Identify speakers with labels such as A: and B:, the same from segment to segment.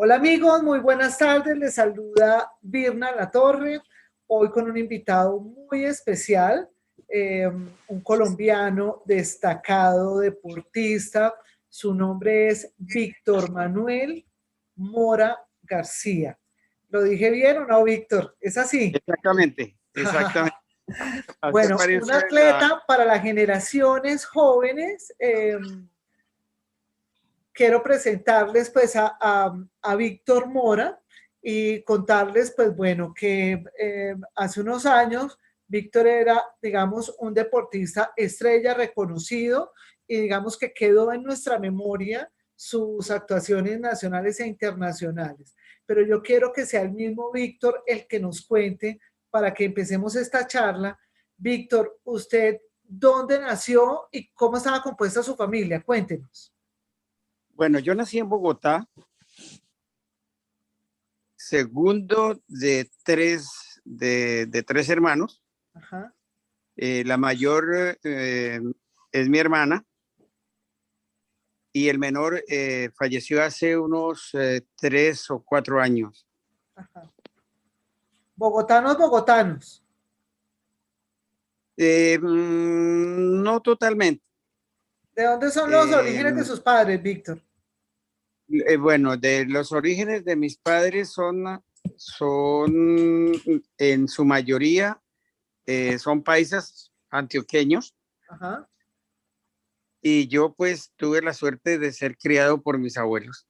A: Hola amigos, muy buenas tardes. Les saluda Virna Latorre, hoy con un invitado muy especial, un colombiano destacado deportista. Su nombre es Víctor Manuel Mora García. ¿Lo dije bien o no, Víctor? ¿Es así?
B: Exactamente, exactamente. Hace
A: Bueno, un
B: aparece
A: atleta para las generaciones jóvenes. Quiero presentarles pues a Víctor Mora y contarles pues bueno que hace unos años Víctor era digamos un deportista estrella reconocido y digamos que quedó en nuestra memoria sus actuaciones nacionales e internacionales. Pero yo quiero que sea el mismo Víctor el que nos cuente para que empecemos esta charla. Víctor, ¿usted dónde nació y cómo estaba compuesta su familia? Cuéntenos.
B: Bueno, yo nací en Bogotá, segundo de tres hermanos.
A: Ajá.
B: La mayor es mi hermana y el menor falleció hace unos 3 o 4 años.
A: Ajá. Bogotanos, bogotanos.
B: No totalmente.
A: ¿De dónde son los
B: Eh,
A: orígenes de sus padres, Víctor?
B: bueno, de los orígenes de mis padres son en su mayoría son paisas antioqueños.
A: Ajá.
B: Y yo pues tuve la suerte de ser criado por mis abuelos.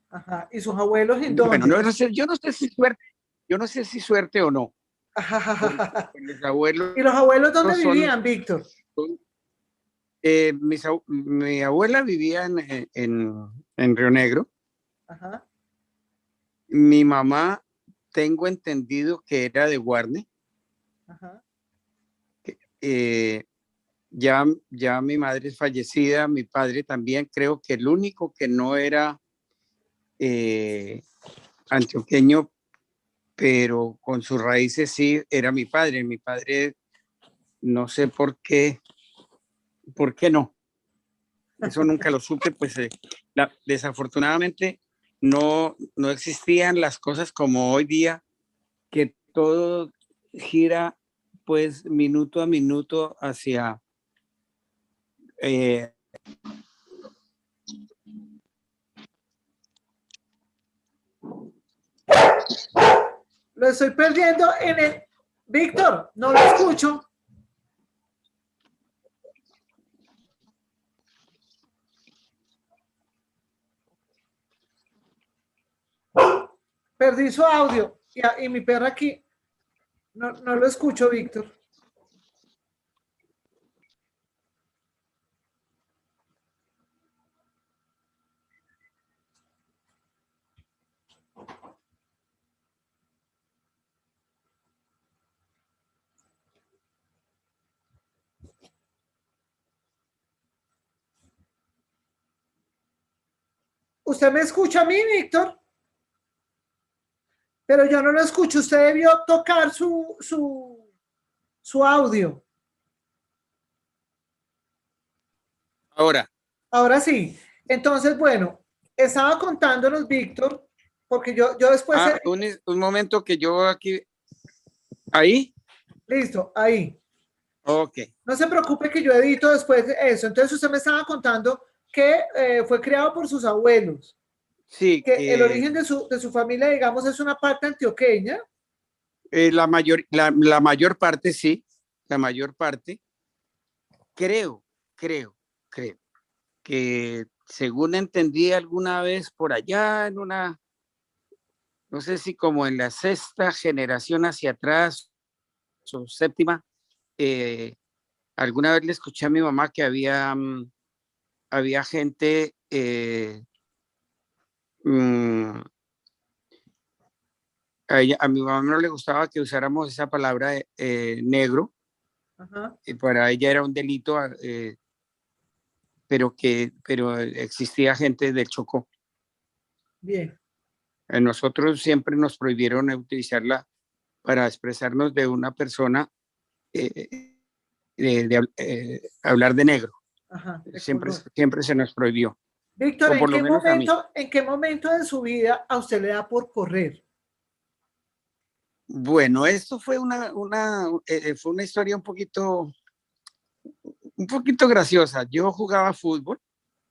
A: Ajá. ¿Y sus abuelos en
B: Bueno,
A: dónde?
B: yo no sé si suerte, yo no sé si suerte o no, porque
A: Ajá.
B: pues, los abuelos
A: ¿Y los abuelos dónde
B: son,
A: vivían, Víctor?
B: son mi abuela vivía en Río Negro.
A: Ajá.
B: Mi mamá, tengo entendido que era de Guarne.
A: Ajá.
B: Eh, ya mi madre es fallecida, mi padre también, creo que el único que no era antioqueño, pero con sus raíces sí, era mi padre. Mi padre, no sé por qué no. Eso nunca lo supe, pues desafortunadamente no existían las cosas como hoy día, que todo gira pues minuto a minuto hacia... Eh,
A: Lo estoy perdiendo en el... Víctor, no lo escucho. Perdí su audio. Y mi perra aquí. No lo escucho, Víctor. ¿Usted me escucha a mí, Víctor? Pero yo no lo escucho. Usted debió tocar su audio.
B: ahora,
A: Ahora sí. Entonces, bueno, estaba contándonos, Víctor, porque yo después,
B: un momento que yo aquí, ahí,
A: listo, ahí.
B: ok.
A: No se preocupe que yo edito después de eso. Entonces, usted me estaba contando que fue criado por sus abuelos,
B: Sí,
A: que el origen de su familia, digamos, es una parte antioqueña.
B: la mayor parte sí, la mayor parte. Creo, creo que según entendí alguna vez por allá no sé si como en la sexta generación hacia atrás o séptima, eh, alguna vez le escuché a mi mamá que había gente, mm, a mi mamá no le gustaba que usáramos esa palabra negro,
A: Ajá.
B: y para ella era un delito, pero existía gente del Chocó.
A: Bien.
B: A nosotros siempre nos prohibieron utilizarla para expresarnos de una persona, hablar de negro.
A: Ajá. De
B: Siempre,
A: color.
B: siempre se nos prohibió.
A: Víctor,
B: o por lo menos a mí.
A: en qué momento de su vida a usted le da por correr?
B: Bueno, esto fue fue una historia un poquito graciosa. Yo jugaba fútbol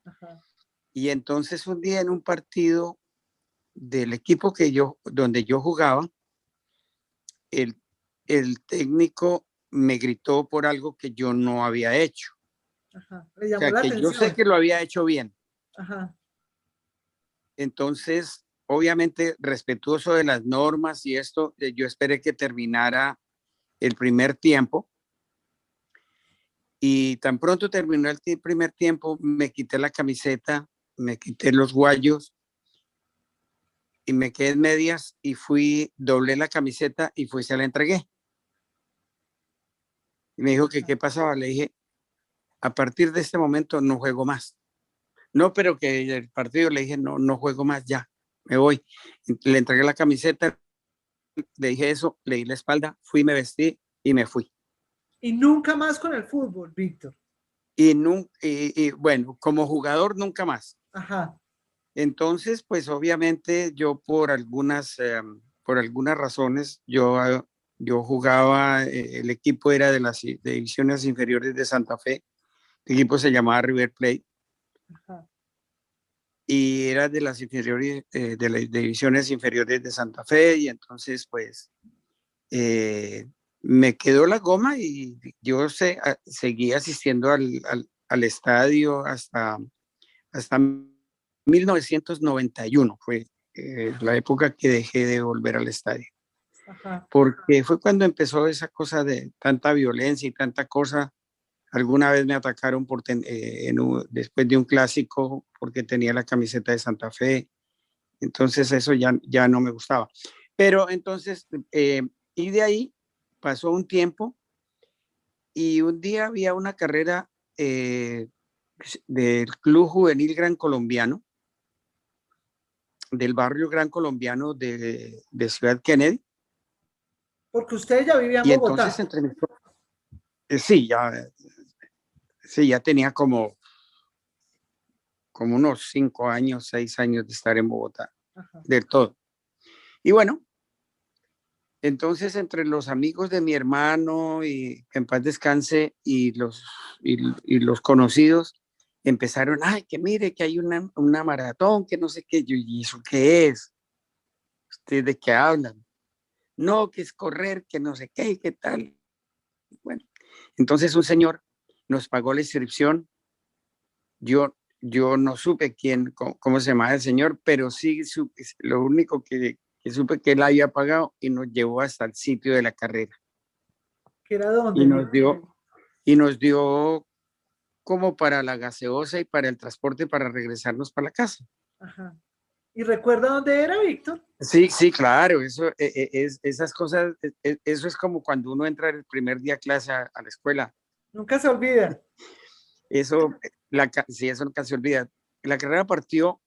A: Ajá,
B: y entonces un día en un partido del equipo donde yo jugaba, el, el técnico me gritó por algo que yo no había hecho.
A: ajá. Le
B: O
A: llamó
B: sea,
A: la
B: que yo sé
A: atención.
B: que lo había hecho bien.
A: Ajá,
B: Entonces, obviamente, respetuoso de las normas y esto, yo esperé que terminara el primer tiempo y tan pronto terminó el primer tiempo, me quité la camiseta, me quité los guayos y me quedé en medias y doblé la camiseta y se la entregué. Y me dijo que
A: ajá.
B: qué pasaba. Le dije, a partir de este momento no juego más. No, pero que el partido le dije, no, no juego más, ya, me voy. Le entregué la camiseta, le dije eso, le di la espalda, fui, me vestí y me fui.
A: Y nunca más con el fútbol, Víctor.
B: Y bueno, como jugador nunca más.
A: Ajá,
B: Entonces, pues obviamente yo por algunas razones, yo jugaba, el equipo era de las divisiones inferiores de Santa Fe, el equipo se llamaba River Plate
A: ajá.
B: y era de las inferiores, de las divisiones inferiores de Santa Fe y entonces pues eh, me quedó la goma y seguí asistiendo al estadio hasta 1991 fue la época que dejé de volver al estadio,
A: Ajá.
B: porque fue cuando empezó esa cosa de tanta violencia y tanta cosa. Alguna vez me atacaron después de un clásico porque tenía la camiseta de Santa Fe, entonces eso ya no me gustaba. Pero entonces, y de ahí pasó un tiempo y un día había una carrera del Club Juvenil Gran Colombiano, del barrio Gran Colombiano de Ciudad Kennedy.
A: Porque usted ya vivía en
B: Y entonces
A: Bogotá.
B: sí, sí, ya tenía como unos 5 años, 6 años de estar en Bogotá,
A: Ajá.
B: del todo. Y bueno, entonces entre los amigos de mi hermano y en paz descanse y los conocidos empezaron, ay, que mire que hay una maratón, que no sé qué, ¿y eso qué es? ¿Ustedes de qué hablan? No, que es correr, que no sé qué, qué tal. Bueno, entonces un señor nos pagó la inscripción. Yo no supe cómo se llamaba el señor, pero sí lo único que supe que él había pagado y nos llevó hasta el sitio de la carrera.
A: ¿Que era
B: Y
A: dónde,
B: nos
A: Víctor?
B: dio como para la gaseosa y para el transporte para regresarnos para la casa.
A: Ajá. ¿Y recuerda dónde era, Víctor?
B: Sí, sí, claro, esas cosas, eso es como cuando uno entra el primer día a clase a la escuela.
A: Nunca se olvida.
B: Eso, sí, eso nunca se olvida. La carrera partió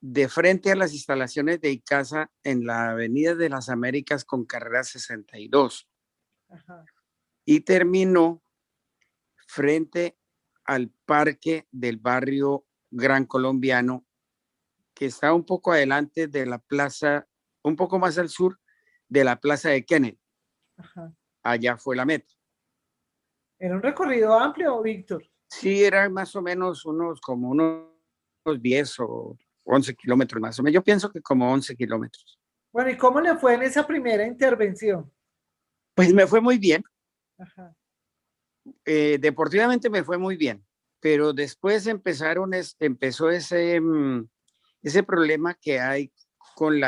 B: de frente a las instalaciones de ICASA en la Avenida de las Américas con carrera 62
A: Ajá.
B: y terminó frente al parque del barrio Gran Colombiano, que está un poco adelante de la plaza, un poco más al sur de la plaza de Kennedy.
A: Ajá.
B: Allá fue la meta.
A: Era un recorrido amplio, Víctor.
B: Sí, eran más o menos unos 10 o 11 kilómetros más o menos. Yo pienso que como 11 kilómetros.
A: Bueno, ¿y cómo le fue en esa primera intervención?
B: Pues me fue muy bien.
A: Ajá.
B: Deportivamente me fue muy bien, pero después empezó ese problema que hay con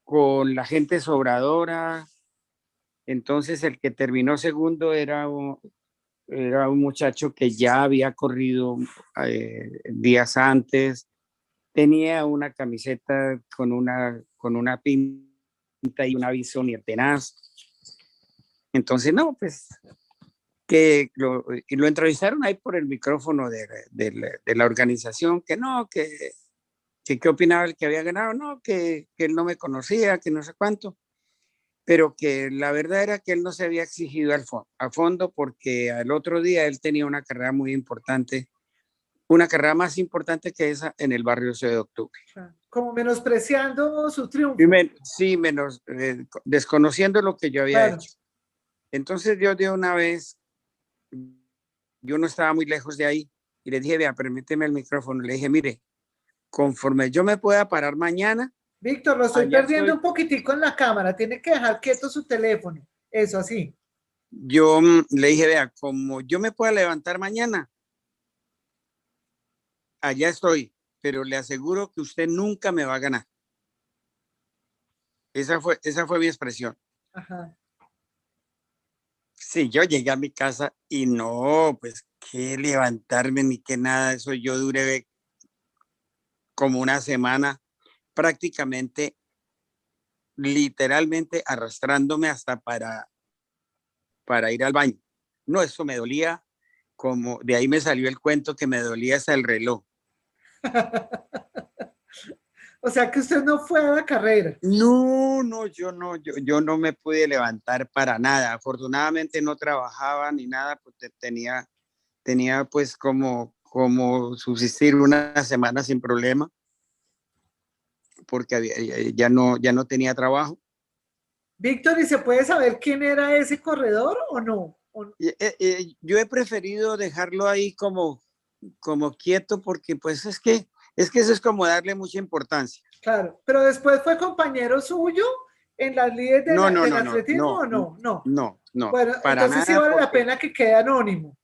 B: con la gente sobradora. Entonces el que terminó segundo era un muchacho que ya había corrido días antes, tenía una camiseta con una pinta y una bisonía tenaz. Entonces, no, pues y lo entrevistaron ahí por el micrófono de la organización, que no, que qué opinaba el que había ganado, no, que él no me conocía, que no sé cuánto, pero que la verdad era que él no se había exigido a fondo porque al otro día él tenía una carrera muy importante una carrera más importante que esa en el barrio 12 de octubre.
A: Como menospreciando su triunfo.
B: Sí, menos desconociendo lo que yo había hecho. Entonces yo de una vez, yo no estaba muy lejos de ahí y le dije, vea, permíteme el micrófono. Le dije, mire, conforme yo me pueda parar mañana.
A: Víctor, lo estoy perdiendo un poquitico en la cámara. Tiene que dejar quieto su teléfono. Eso, así.
B: Yo le dije, vea, como yo me pueda levantar mañana, allá estoy, pero le aseguro que usted nunca me va a ganar. Esa fue mi expresión.
A: Ajá.
B: Sí, yo llegué a mi casa y no, pues qué levantarme ni qué nada. Eso yo duré como una semana prácticamente, literalmente arrastrándome hasta para ir al baño. No, eso me dolía como, de ahí me salió el cuento que me dolía hasta el reloj.
A: O sea que usted no fue a la carrera.
B: No, yo no me pude levantar para nada. Afortunadamente no trabajaba ni nada, pues tenía pues como subsistir una semana sin problema, porque ya no tenía trabajo.
A: Víctor, ¿y se puede saber quién era ese corredor o no?
B: Yo he preferido dejarlo ahí como quieto, porque pues es que eso es como darle mucha importancia.
A: Claro, pero después fue compañero suyo en las líderes del atletismo o no?
B: No.
A: Bueno,
B: Para
A: entonces sí
B: nada,
A: vale la pena que quede anónimo.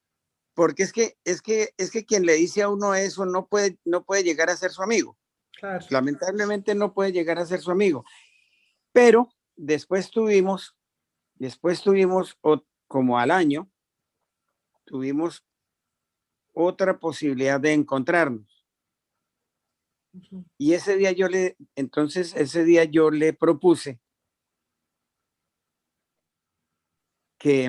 B: Porque es que quien le dice a uno eso no puede llegar a ser su amigo.
A: Claro.
B: Lamentablemente no puede llegar a ser su amigo. Pero después tuvimos como al año, tuvimos otra posibilidad de encontrarnos. Uh-huh. Y ese día yo le propuse que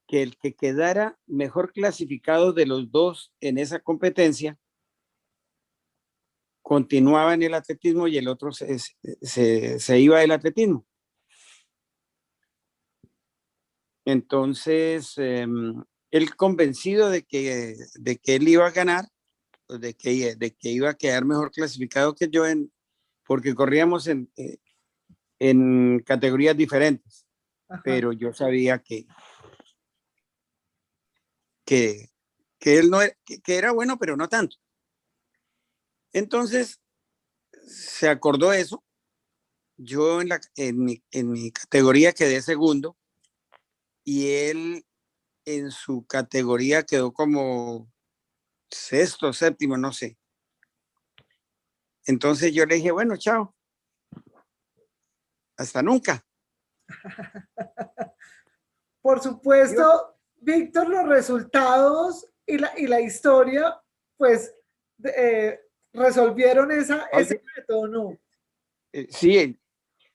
B: el que quedara mejor clasificado de los dos en esa competencia continuaba en el atletismo y el otro se iba del atletismo. Entonces, él convencido de que él iba a ganar, de que iba a quedar mejor clasificado que yo, porque corríamos en categorías diferentes. Ajá. Pero yo sabía que él no era, que era bueno, pero no tanto. Entonces, se acordó eso. Yo en mi categoría quedé segundo y él en su categoría quedó como sexto, séptimo, no sé. Entonces yo le dije, bueno, chao. Hasta nunca.
A: Por supuesto, Víctor, los resultados y la historia, pues, resolvieron ese reto, ¿no?
B: Sí,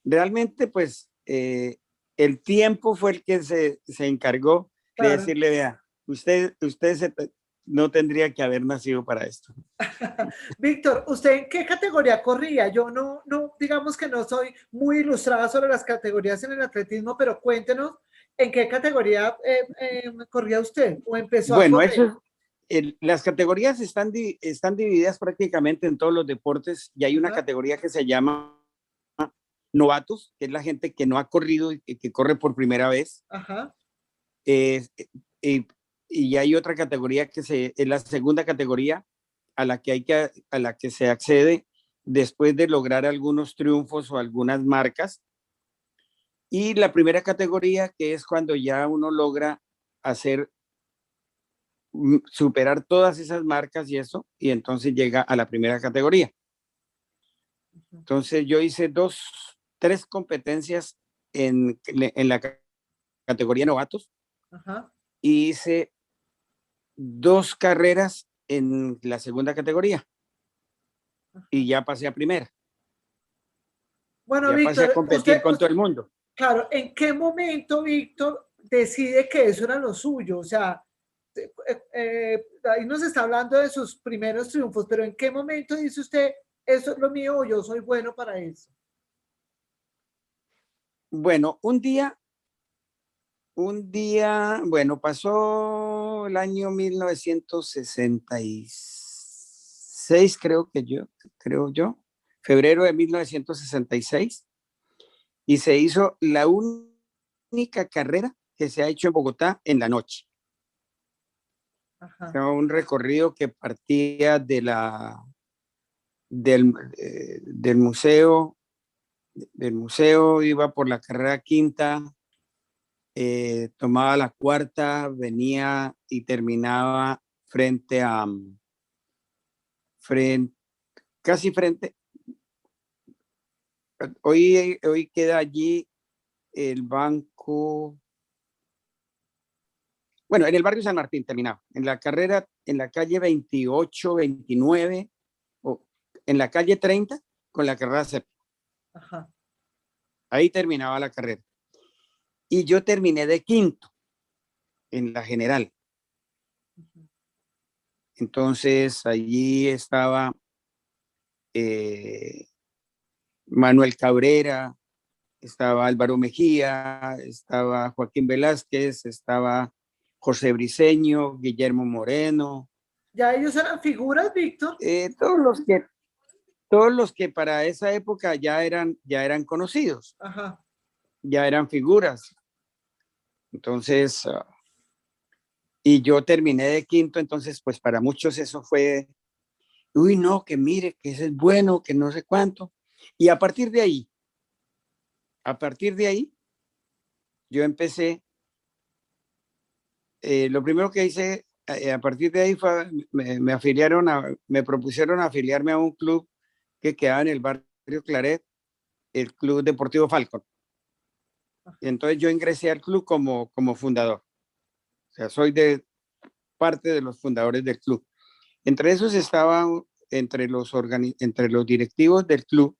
B: realmente, pues, el tiempo fue el que se encargó de decirle, vea, usted no tendría que haber nacido para esto.
A: Víctor, ¿usted en qué categoría corría? Yo no, digamos que no soy muy ilustrada sobre las categorías en el atletismo, pero cuéntenos en qué categoría corría usted o empezó a correr.
B: Bueno, las categorías están divididas prácticamente en todos los deportes y hay una categoría que se llama novatos, que es la gente que no ha corrido y que corre por primera vez. Ajá. Y hay otra categoría que es la segunda categoría a la que se accede después de lograr algunos triunfos o algunas marcas. Y la primera categoría, que es cuando ya uno logra superar todas esas marcas y eso, y entonces llega a la primera categoría. Entonces yo hice 3 competencias en la categoría novatos. Ajá. Y hice 2 carreras en la segunda categoría. Ajá. Y ya pasé a primera.
A: Bueno,
B: ya
A: Víctor,
B: pasé a competir con todo el mundo.
A: Claro, ¿en qué momento Víctor decide que eso era lo suyo? O sea, ahí nos está hablando de sus primeros triunfos, pero ¿en qué momento dice usted, eso es lo mío o yo soy bueno para eso?
B: Bueno, un día, bueno, pasó el año 1966. 66, creo yo, febrero de 1966, y se hizo la única carrera que se ha hecho en Bogotá en la noche.
A: Ajá.
B: Era un recorrido que partía del museo, iba por la carrera quinta, tomaba la cuarta, venía y terminaba casi frente. Hoy queda allí el banco. Bueno, en el barrio San Martín terminaba. En la carrera, en la calle 28, 29, o en la calle 30, con la carrera séptima.
A: Ajá.
B: Ahí terminaba la carrera. Y yo terminé de quinto en la general. Entonces allí estaba Manuel Cabrera, estaba Álvaro Mejía, estaba Joaquín Velázquez, estaba José Briceño, Guillermo Moreno.
A: ¿Ya ellos eran figuras, Víctor?
B: Todos los que para esa época ya eran conocidos,
A: Ajá.
B: ya eran figuras. Entonces, y yo terminé de quinto, entonces pues para muchos eso fue, uy, no, que mire, que ese es bueno, que no sé cuánto. Y a partir de ahí, yo empecé, lo primero que hice a partir de ahí fue, me propusieron afiliarme a un club que quedaba en el barrio Claret, el Club Deportivo Falcon. Y entonces yo ingresé al club como fundador. O sea, soy parte de los fundadores del club. Entre esos estaba, entre los directivos del club,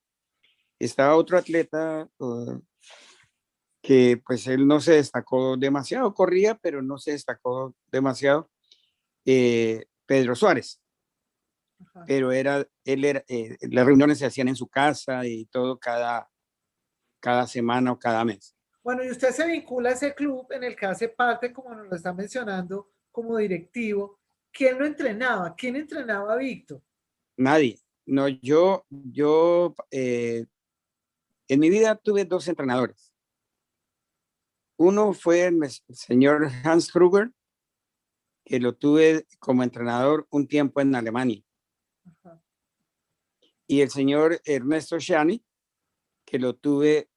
B: estaba otro atleta que pues él no se destacó demasiado, corría, pero no se destacó demasiado, Pedro Suárez.
A: Ajá.
B: Pero las reuniones se hacían en su casa y todo cada semana o cada mes.
A: Bueno, y usted se vincula a ese club en el que hace parte, como nos lo está mencionando, como directivo. ¿Quién lo entrenaba? ¿Quién entrenaba a Víctor?
B: Nadie. No, en mi vida tuve dos entrenadores. Uno fue el señor Hans Kruger, que lo tuve como entrenador un tiempo en Alemania.
A: Ajá.
B: Y el señor Ernesto Schiani, que lo tuve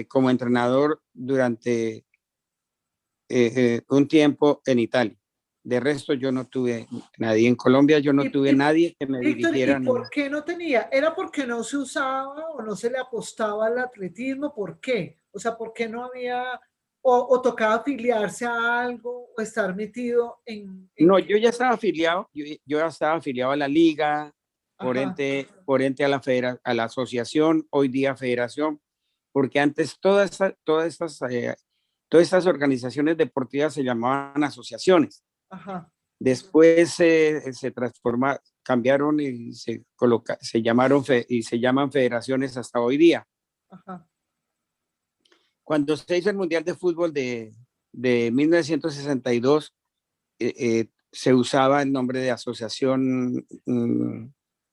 B: como entrenador durante un tiempo en Italia. De resto, yo no tuve nadie. En Colombia yo no tuve nadie que me
A: Víctor,
B: dirigiera.
A: ¿y por qué no tenía? ¿Era porque no se usaba o no se le apostaba al atletismo? ¿Por qué? O sea, ¿por qué no había o tocaba afiliarse a algo o estar metido en
B: No,
A: qué?
B: yo ya estaba afiliado, yo ya estaba afiliado a la liga,
A: Ajá.
B: por ente a la asociación, hoy día federación, porque antes todas estas organizaciones deportivas se llamaban asociaciones.
A: Ajá.
B: Después se cambiaron y se llaman federaciones hasta hoy día.
A: Ajá.
B: Cuando se hizo el Mundial de Fútbol de 1962, se usaba el nombre de Asociación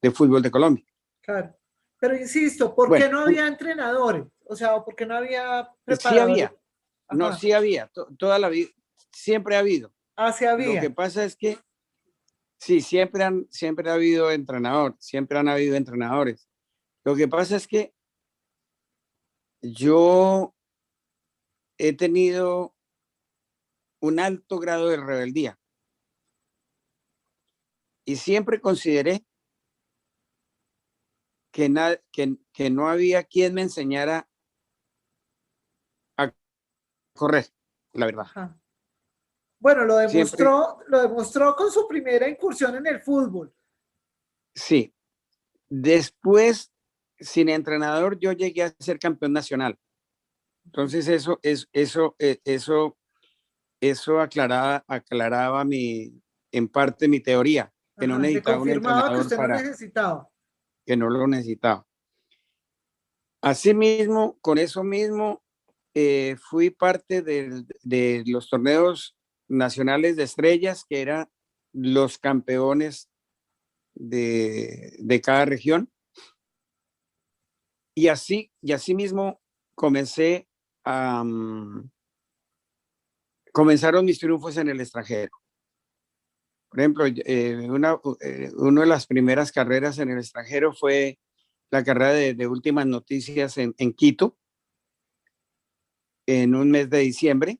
B: de Fútbol de Colombia.
A: Claro. Pero insisto, ¿por
B: Bueno,
A: qué no había entrenadores? O sea, ¿por qué no había
B: sí
A: preparadores?
B: había, no,
A: Ajá.
B: sí había, toda la vida, siempre ha habido.
A: Ah, sí
B: Lo que
A: había.
B: pasa es que sí, siempre ha habido siempre han habido entrenadores. Lo que pasa es que yo he tenido un alto grado de rebeldía y siempre consideré que no había quien me enseñara a correr, la verdad.
A: Ajá. Bueno,
B: Siempre,
A: lo demostró con su primera incursión en el fútbol.
B: sí. Después, sin entrenador, yo llegué a ser campeón nacional. Entonces, eso aclaraba en parte mi teoría, que no
A: Ajá, le
B: necesitaba un
A: confirmaba que
B: entrenador
A: usted no necesitaba.
B: que no lo necesitaba. Asimismo, con eso mismo, fui parte de los torneos nacionales de estrellas, que eran los campeones de cada región. Y así mismo comenzaron mis triunfos en el extranjero. Por ejemplo, una de las primeras carreras en el extranjero fue la carrera de Últimas Noticias en Quito, en un mes de diciembre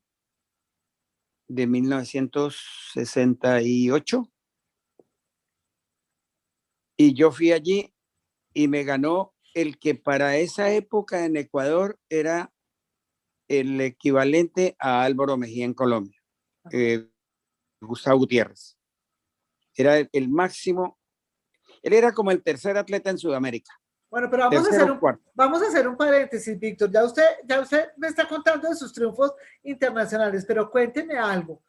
B: de 1968. Y yo fui allí y me ganó el que para esa época en Ecuador era el equivalente a Álvaro Mejía en Colombia, Gustavo Gutiérrez. Era el máximo, él era como el tercer atleta en Sudamérica.
A: Bueno, pero vamos a hacer un paréntesis, Víctor. Ya usted me está contando de sus triunfos internacionales, pero cuénteme algo.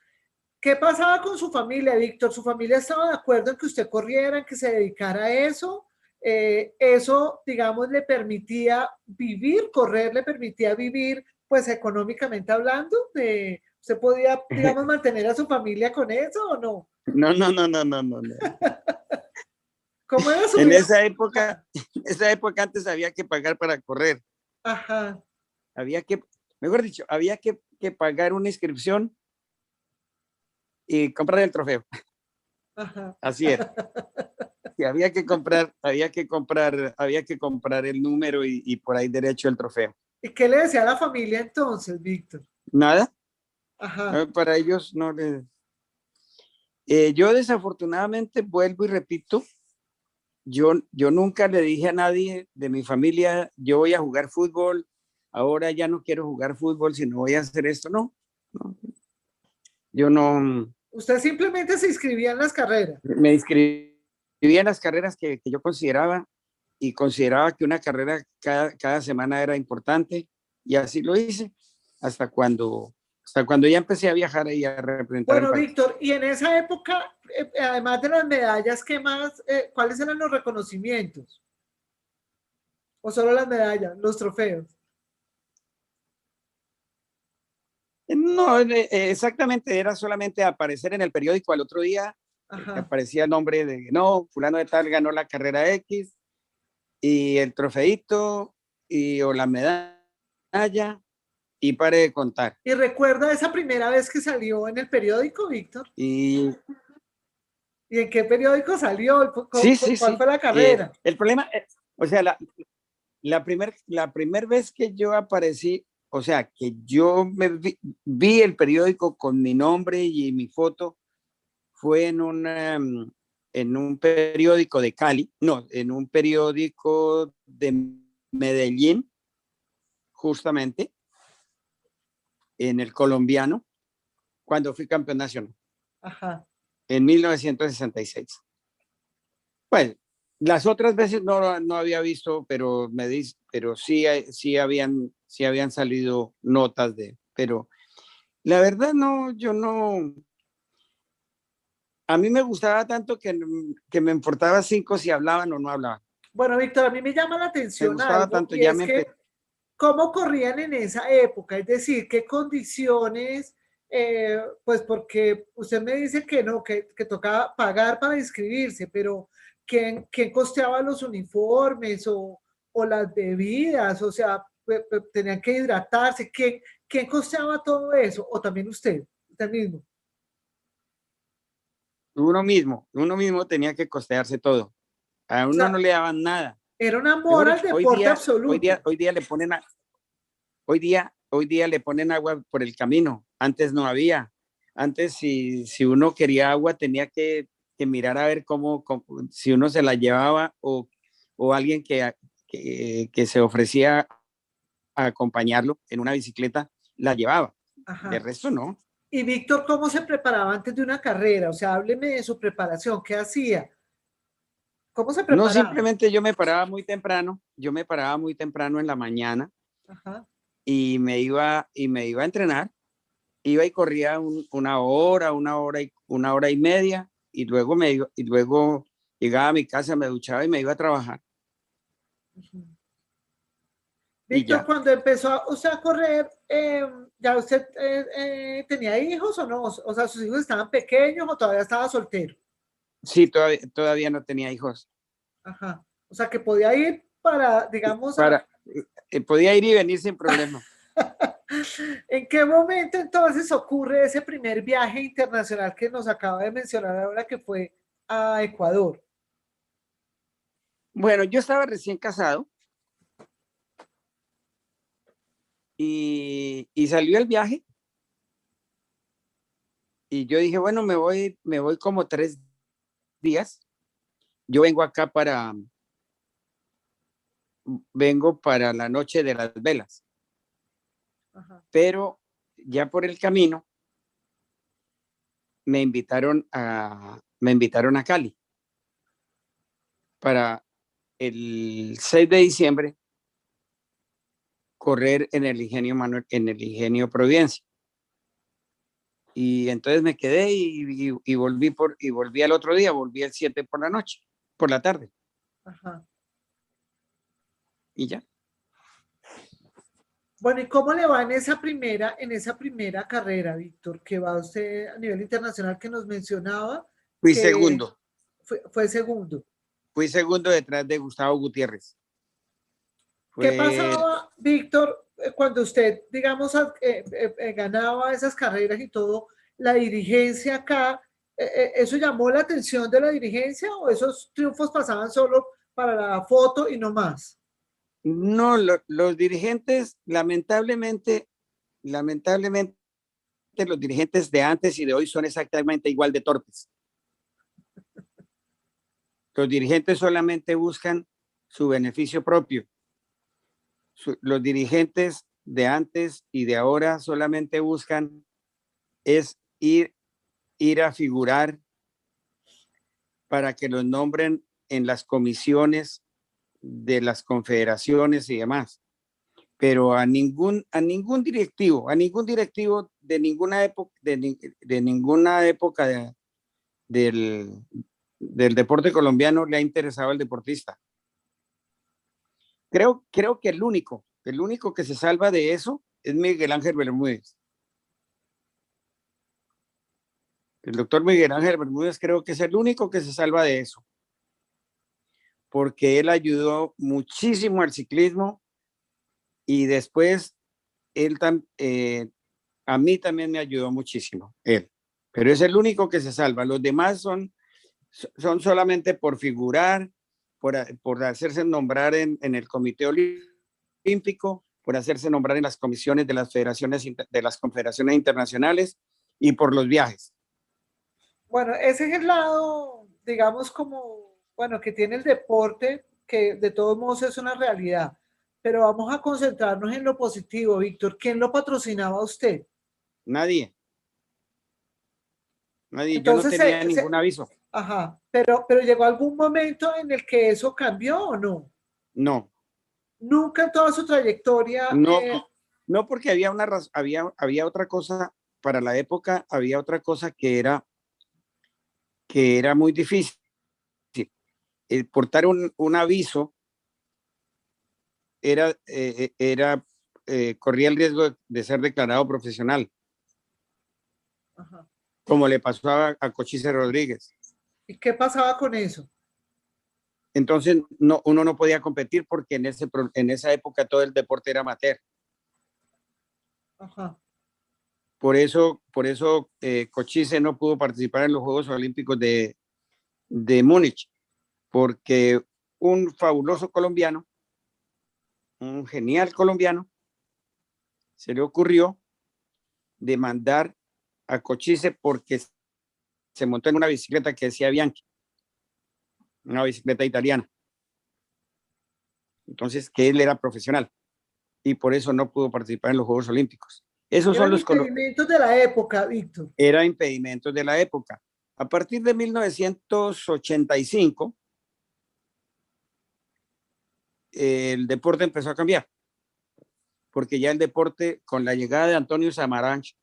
A: ¿Qué pasaba con su familia, Víctor? ¿Su familia estaba de acuerdo en que usted corriera, en que se dedicara a eso? Eso, digamos, le permitía vivir, correr le permitía vivir, pues económicamente hablando. ¿Usted podía, digamos, mantener a su familia con eso o no?
B: No.
A: ¿Cómo era su
B: en
A: vida?
B: esa época antes había que pagar para correr.
A: Ajá.
B: Mejor dicho, había que pagar una inscripción y comprar el trofeo.
A: Ajá.
B: Así era. Sí, había que comprar el número y por ahí derecho el trofeo.
A: ¿Y qué le decía a la familia entonces, Víctor?
B: Nada.
A: Ajá.
B: Para ellos no les... yo desafortunadamente vuelvo y repito, yo nunca le dije a nadie de mi familia, yo voy a jugar fútbol, ahora ya no quiero jugar fútbol, sino voy a hacer esto. No. Yo no...
A: Usted simplemente se inscribía en las carreras.
B: Me inscribí en las carreras que yo consideraba y consideraba que una carrera cada semana era importante y así lo hice hasta cuando ya empecé a viajar y a representar el
A: Bueno,
B: país.
A: Víctor, y en esa época, además de las medallas, ¿qué más? ¿Cuáles eran los reconocimientos? ¿O solo las medallas, los trofeos?
B: No, exactamente, era solamente aparecer en el periódico al otro día, aparecía el nombre de, no, fulano de tal ganó la carrera X, y el trofeito, o la medalla, y pare de contar.
A: ¿Y recuerda esa primera vez que salió en el periódico, Víctor? ¿Y en qué periódico salió? ¿Cuál fue la carrera?
B: El problema, o sea, la primera vez que yo aparecí, o sea, que yo vi el periódico con mi nombre y mi foto, fue en un periódico de Cali, no, en un periódico de Medellín, justamente, en el Colombiano, cuando fui campeón nacional.
A: Ajá.
B: En 1966. Pues, las otras veces no había visto, pero sí habían salido notas pero la verdad yo no, a mí me gustaba tanto que me importaba 5 si hablaban o no hablaban.
A: Bueno, Víctor, a mí me llama la atención
B: me gustaba
A: algo,
B: tanto,
A: y es que cómo corrían en esa época, es decir, qué condiciones, pues porque usted me dice que no, que tocaba pagar para inscribirse, pero ¿quién costeaba los uniformes o las bebidas? O sea, tenían que hidratarse. ¿Quién costeaba todo eso? ¿O también usted mismo?
B: Uno mismo tenía que costearse todo. A uno no le daban nada.
A: Era un amor al deporte absoluto.
B: Hoy día le ponen agua por el camino. Antes no había. Antes, si uno quería agua, tenía que mirar a ver cómo si uno se la llevaba o alguien que se ofrecía a acompañarlo en una bicicleta, la llevaba. Ajá. De resto, no.
A: Y Víctor, ¿cómo se preparaba antes de una carrera? O sea, hábleme de su preparación. ¿Qué hacía? ¿Cómo se preparaba?
B: No, simplemente yo me paraba muy temprano en la mañana. Ajá. Y me iba a entrenar, iba y corría una hora y media, y luego llegaba a mi casa, me duchaba y me iba a trabajar.
A: Uh-huh. Víctor, cuando empezó usted a correr, ¿ya usted tenía hijos o no? O sea, ¿sus hijos estaban pequeños o todavía estaba soltero?
B: Sí, todavía no tenía hijos.
A: Ajá. O sea, que podía ir para, digamos,
B: Podía ir y venir sin problema.
A: ¿En qué momento entonces ocurre ese primer viaje internacional que nos acaba de mencionar ahora que fue a Ecuador?
B: Bueno, yo estaba recién casado y salió el viaje y yo dije, bueno, me voy como 3 días. Yo vengo para la noche de las velas,
A: Ajá.
B: pero ya por el camino me invitaron a Cali para el 6 de diciembre correr en el ingenio Manuel, en el ingenio Providencia. Y entonces me quedé y volví al otro día, volví el 7 por la noche, por la tarde.
A: Ajá.
B: Y ya.
A: Bueno, ¿y cómo le va en esa primera carrera, Víctor, que va usted a nivel internacional que nos mencionaba
B: Fui
A: que
B: segundo.
A: fue segundo?
B: Fui segundo detrás de Gustavo Gutiérrez.
A: ¿Qué
B: Fue,
A: pasaba, Víctor, cuando usted, digamos, ganaba esas carreras y todo, la dirigencia acá, eso llamó la atención de la dirigencia o esos triunfos pasaban solo para la foto y no más?
B: no, los dirigentes, lamentablemente, los dirigentes de antes y de hoy son exactamente igual de torpes. Los dirigentes solamente buscan su beneficio propio. Los dirigentes de antes y de ahora solamente buscan es ir a figurar para que los nombren en las comisiones de las confederaciones y demás. Pero a ningún directivo de ninguna época, de ninguna época del, del deporte colombiano le ha interesado el deportista. Creo que el único que se salva de eso es Miguel Ángel Bermúdez. El doctor Miguel Ángel Bermúdez creo que es el único que se salva de eso, porque él ayudó muchísimo al ciclismo y después él a mí también me ayudó muchísimo, él. Pero es el único que se salva. Los demás son solamente por figurar, por hacerse nombrar en el Comité Olímpico, por hacerse nombrar en las comisiones de las federaciones, de las confederaciones internacionales y por los viajes.
A: Bueno, ese es el lado, digamos, como, bueno, que tiene el deporte, que de todos modos es una realidad. Pero vamos a concentrarnos en lo positivo, Víctor. ¿Quién lo patrocinaba a usted?
B: Nadie, nadie, yo no
A: Entonces,
B: tenía ningún aviso.
A: ajá, pero llegó algún momento en el que eso cambió o no.
B: No,
A: Nunca en toda su trayectoria.
B: no, no porque había otra cosa, para la época había otra cosa que era muy difícil. El portar un aviso corría el riesgo de ser declarado profesional,
A: Ajá.
B: como le pasó a Cochise Rodríguez.
A: ¿Y qué pasaba con eso?
B: Entonces uno no podía competir porque en esa época todo el deporte era amateur.
A: Ajá.
B: Por eso Cochise no pudo participar en los Juegos Olímpicos de Múnich, porque un fabuloso colombiano, un genial colombiano, se le ocurrió demandar a Cochise porque se montó en una bicicleta que decía Bianchi, una bicicleta italiana. Entonces, que él era profesional y por eso no pudo participar en los Juegos Olímpicos. Esos son
A: Eran
B: los
A: impedimentos de la época, Víctor.
B: era impedimentos de la época. A partir de 1985, el deporte empezó a cambiar, porque ya el deporte, con la llegada de Antonio Samaranch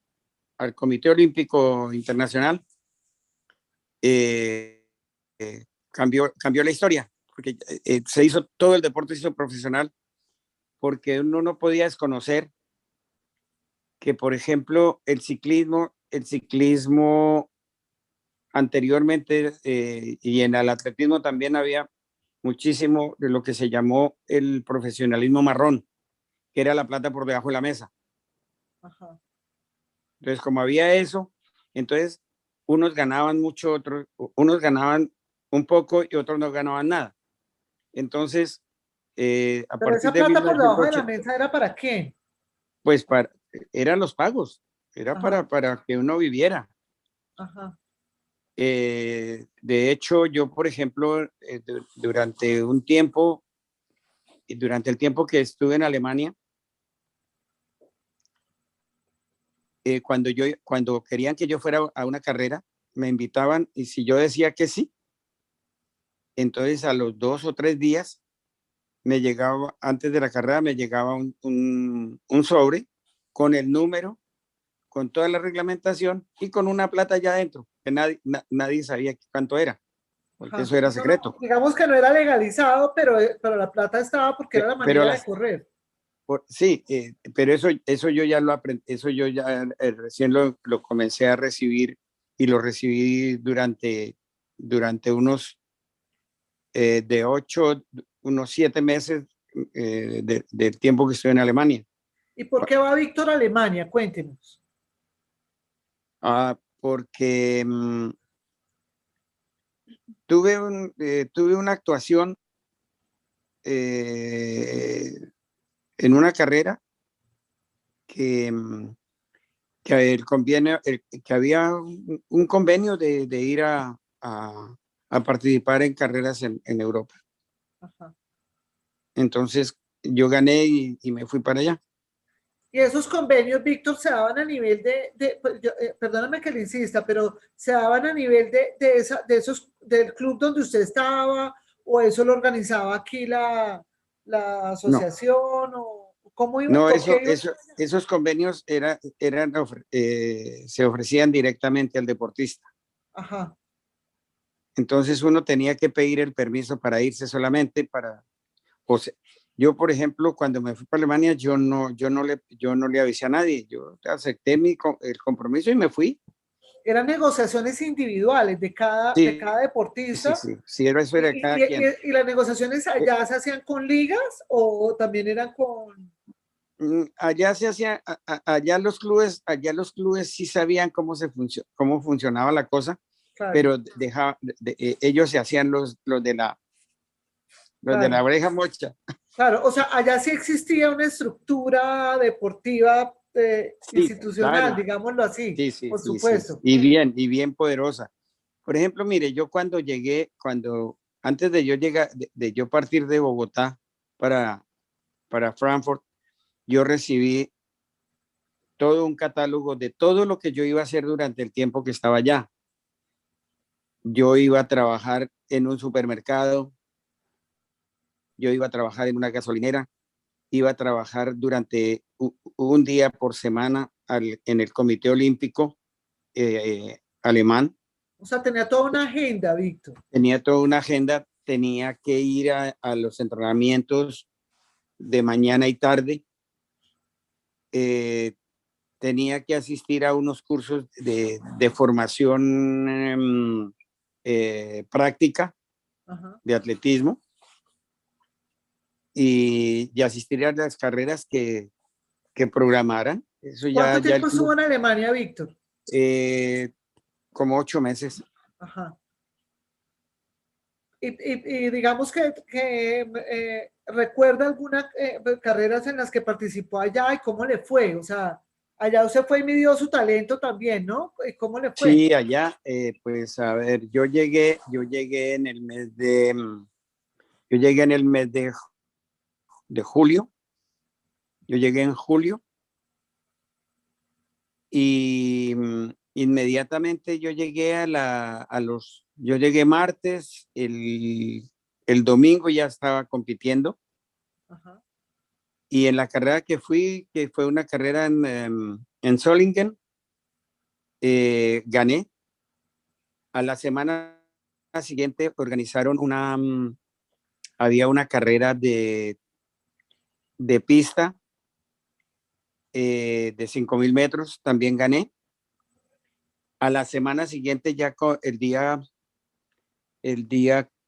B: al Comité Olímpico Internacional, eh, cambió la historia, porque todo el deporte se hizo profesional, porque uno no podía desconocer que, por ejemplo, el ciclismo anteriormente, y en el atletismo también había muchísimo de lo que se llamó el profesionalismo marrón, que era la plata por debajo de la mesa.
A: Ajá.
B: Entonces, como había eso, entonces unos ganaban mucho, unos ganaban un poco y otros no ganaban nada. Entonces, a
A: Pero
B: partir
A: esa
B: de
A: plata por debajo de la
B: 1980,
A: mesa era ¿para qué?
B: pues eran los pagos, era
A: Ajá,
B: para que uno viviera.
A: ajá.
B: De hecho, yo, por ejemplo, durante un tiempo, durante el tiempo que estuve en Alemania, cuando querían que yo fuera a una carrera, me invitaban y si yo decía que sí, entonces a los 2 o 3 días me llegaba, antes de la carrera, me llegaba un sobre con el número, con toda la reglamentación y con una plata ya adentro, que nadie sabía cuánto era, porque
A: Ajá.
B: eso era
A: Eso no,
B: secreto.
A: digamos que no era legalizado, pero la plata estaba porque era la
B: Pero
A: manera de correr.
B: sí, pero eso yo ya lo aprendí, eso yo ya recién lo comencé a recibir y lo recibí durante de 8, unos 7 meses del tiempo que estuve en Alemania.
A: ¿Y por qué va Víctor a Alemania? Cuéntenos.
B: Porque tuve una actuación eh, en una carrera que, que el convenio, que había un convenio de ir a participar en carreras en Europa.
A: Ajá.
B: Entonces yo gané y me fui para allá.
A: Y esos convenios, Víctor, se daban a nivel pues, perdóname que le insista, pero se daban a nivel de esos, del club donde usted estaba, o eso lo organizaba aquí la
B: No,
A: asociación, o cómo iba,
B: no,
A: por qué iba.
B: esos convenios se ofrecían directamente al deportista.
A: Ajá.
B: Entonces uno tenía que pedir el permiso para irse solamente o sea, yo, por ejemplo, cuando me fui para Alemania, yo no le avisé a nadie, yo acepté el compromiso y me fui.
A: Eran negociaciones individuales de
B: Sí,
A: cada
B: sí,
A: deportista.
B: sí, sí, eso era de cada quien.
A: Y las negociaciones
B: Eh,
A: allá se hacían con ligas o también eran con...
B: Allá se hacía, allá los clubes sí sabían cómo funcionaba la cosa,
A: Claro,
B: pero ellos se hacían los de la
A: claro.
B: oreja mocha.
A: Claro, o sea, allá sí existía una estructura deportiva
B: Sí,
A: institucional,
B: claro,
A: digámoslo así,
B: sí, sí,
A: por
B: sí, sí,
A: supuesto.
B: y bien poderosa. Por ejemplo, mire, yo antes de yo llegar, de yo partir de Bogotá para Frankfurt, yo recibí todo un catálogo de todo lo que yo iba a hacer durante el tiempo que estaba allá. Yo iba a trabajar en un supermercado, yo iba a trabajar en una gasolinera, iba a trabajar durante un día por semana en el Comité Olímpico alemán.
A: O sea, tenía toda una agenda, Víctor.
B: Tenía toda una agenda, tenía que ir a los entrenamientos de mañana y tarde, eh, tenía que asistir a unos cursos de formación práctica
A: Ajá.
B: de atletismo y asistir a las carreras que programaran. Eso ya,
A: ¿Cuánto
B: ya
A: tiempo
B: el
A: estuvo
B: club,
A: en Alemania, Víctor?
B: como 8 meses.
A: Ajá. Y digamos que recuerda algunas carreras en las que participó allá y cómo le fue. O sea, allá usted fue y midió su talento también, ¿no? ¿Y cómo le fue?
B: Sí, allá, pues a ver, yo llegué en el mes de julio. Yo llegué en julio y inmediatamente yo llegué martes, el domingo ya estaba compitiendo
A: Ajá.
B: y en la carrera que fui, que fue una carrera en Solingen, gané. A la semana siguiente organizaron había una carrera de pista de 5.000 metros, también gané. A la semana siguiente, el día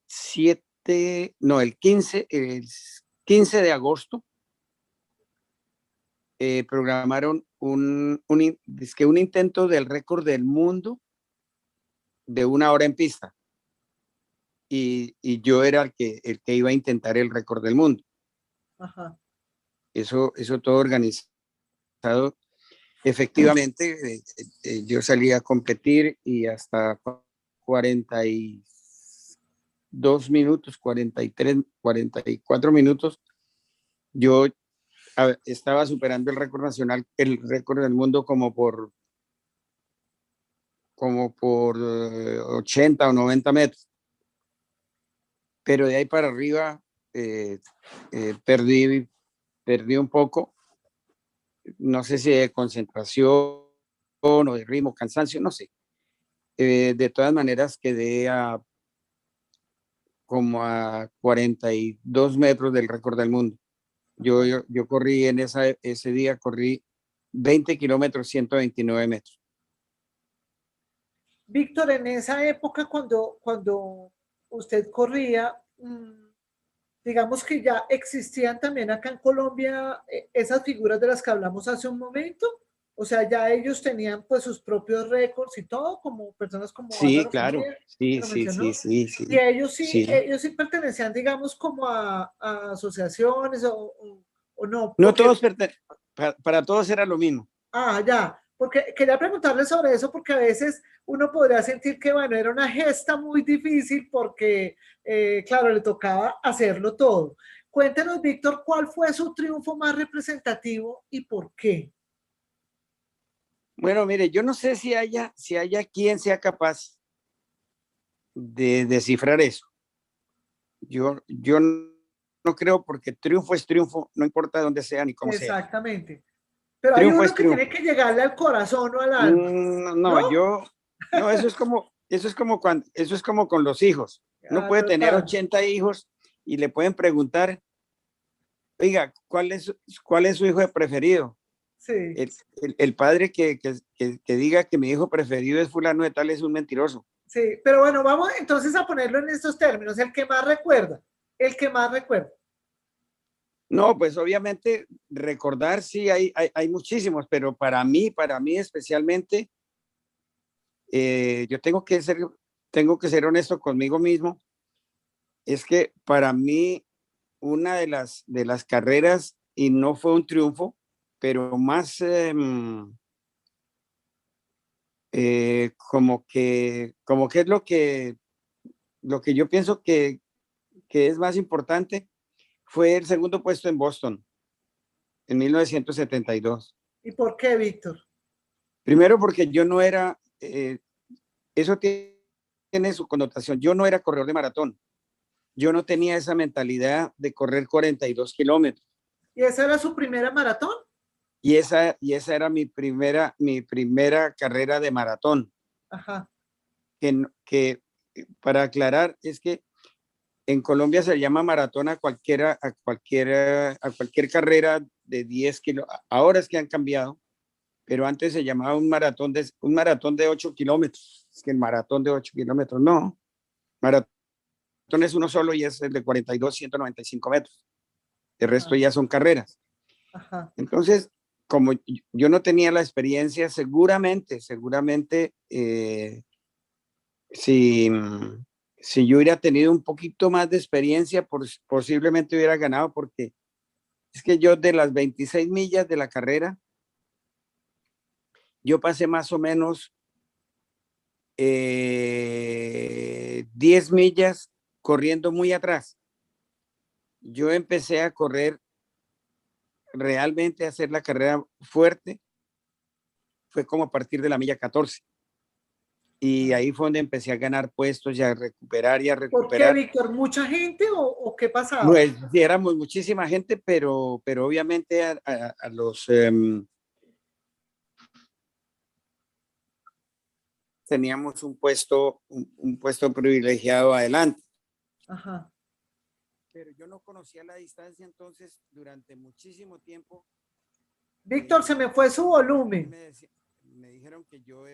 B: 7, no, el 15 de agosto, programaron dizque un intento del récord del mundo de 1 hora en pista. Y yo era el que iba a intentar el récord del mundo.
A: Ajá.
B: Eso todo organizado. Efectivamente, yo salí a competir y hasta 42 minutos, 43, 44 minutos, yo estaba superando el récord nacional, el récord del mundo como por 80 o 90 metros. Pero de ahí para arriba perdí un poco, no sé si de concentración o de ritmo, cansancio, no sé. De todas maneras quedé como a 42 metros del récord del mundo. Yo corrí ese día, corrí 20 kilómetros, 129 metros.
A: Víctor, en esa época, cuando usted corría, digamos que ya existían también acá en Colombia esas figuras de las que hablamos hace un momento. O sea, ya ellos tenían pues sus propios récords y todo, como personas como
B: Sí,
A: Álvaro
B: claro.
A: Fernandez, que
B: Sí,
A: lo
B: sí, sí,
A: mencionó.
B: sí,
A: Y
B: sí.
A: ellos sí pertenecían, digamos, como a asociaciones o no,
B: No
A: porque
B: todos, para todos era lo mismo.
A: ah, ya, porque quería preguntarle sobre eso porque a veces uno podría sentir que, bueno, era una gesta muy difícil porque, claro, le tocaba hacerlo todo. Cuéntenos, Víctor, ¿cuál fue su triunfo más representativo y por qué?
B: Bueno, mire, yo no sé si haya quien sea capaz de descifrar eso. Yo no creo, porque triunfo es triunfo, no importa dónde sea ni cómo sea.
A: Exactamente. Pero hay
B: Triunfo
A: uno
B: es
A: que tiene
B: triunfo.
A: que llegarle al corazón o al alma,
B: No,
A: ¿no?
B: no, no, eso es como con los hijos. Uno
A: Ah,
B: puede tener
A: total.
B: 80 hijos y le pueden preguntar, oiga, ¿cuál es su hijo preferido?
A: Sí,
B: El padre que diga que mi hijo preferido es fulano de tal es un mentiroso.
A: sí. Pero bueno, vamos entonces a ponerlo en estos términos. El que más recuerda, el que más recuerda.
B: No, pues obviamente recordar, sí, hay muchísimos, pero para mí especialmente, yo tengo que ser honesto conmigo mismo. Es que para mí una de las carreras, y no fue un triunfo, pero más como que es lo que yo pienso que es más importante, fue el segundo puesto en Boston en 1972.
A: ¿Y por qué, Víctor?
B: Primero porque yo no era, eso tiene su connotación, yo no era corredor de maratón, yo no tenía esa mentalidad de correr 42 kilómetros.
A: ¿Y esa era su primera maratón?
B: Y esa era mi primera carrera de maratón.
A: Ajá.
B: Que para aclarar, es que en Colombia se llama maratón a cualquier carrera de 10 kilómetros. Ahora es que han cambiado, pero antes se llamaba un maratón de 8 kilómetros. Es que el maratón de 8 kilómetros, no. Maratón es uno solo y es el de 42, 195 metros. El resto
A: Ajá.
B: ya son carreras.
A: Ajá.
B: Entonces, como yo no tenía la experiencia, seguramente, si, si yo hubiera tenido un poquito más de experiencia, posiblemente hubiera ganado, porque es que yo, de las 26 millas de la carrera, yo pasé más o menos 10 millas corriendo muy atrás. Yo empecé a correr, realmente a hacer la carrera fuerte, fue como a partir de la milla 14. Y ahí fue donde empecé a ganar puestos y a recuperar y a
A: ¿Por qué,
B: recuperar.
A: Víctor? ¿Mucha gente o qué
B: No,
A: pasaba?
B: sí, éramos muchísima gente, pero obviamente a los teníamos un puesto privilegiado adelante.
A: Ajá.
B: Pero yo no conocía la distancia, entonces durante muchísimo tiempo
A: Víctor, se me fue su volumen.
B: me dijeron que yo